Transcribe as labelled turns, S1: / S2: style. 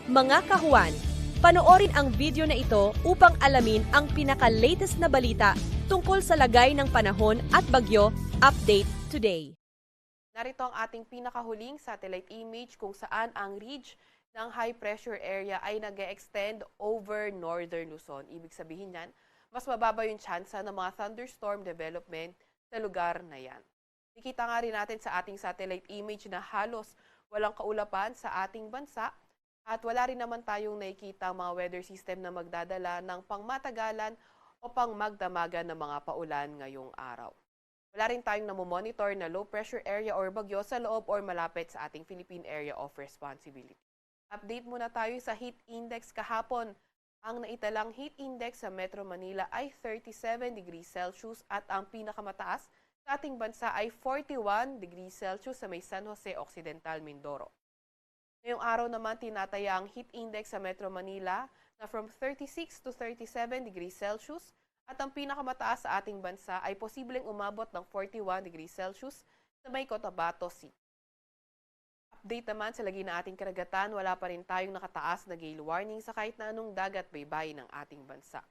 S1: Mga kahuan, panoorin ang video na ito upang alamin ang pinaka-latest na balita tungkol sa lagay ng panahon at bagyo. Update today.
S2: Narito ang ating pinakahuling satellite image kung saan ang ridge ng high pressure area ay nag-extend over northern Luzon. Ibig sabihin yan, mas mababa yung tsansa ng mga thunderstorm development sa lugar na yan. Nakita nga rin natin sa ating satellite image na halos walang kaulapan sa ating bansa at wala rin naman tayong nakikita mga weather system na magdadala ng pangmatagalan o pangmagdamagan ng mga paulan ngayong araw. Wala rin tayong namomonitor na low pressure area or bagyo sa loob or malapit sa ating Philippine Area of Responsibility. Update muna tayo sa heat index kahapon. Ang naitalang heat index sa Metro Manila ay 37 degrees Celsius at ang pinakamataas sa ating bansa ay 41 degrees Celsius sa may San Jose Occidental, Mindoro. Ngayong araw naman tinataya ang heat index sa Metro Manila na from 36 to 37 degrees Celsius at ang pinakamataas sa ating bansa ay posibleng umabot ng 41 degrees Celsius sa may Cotabato City. Update naman sa lagi ng ating karagatan, wala pa rin tayong nakataas na gale warning sa kahit na anong dagat baybay ng ating bansa.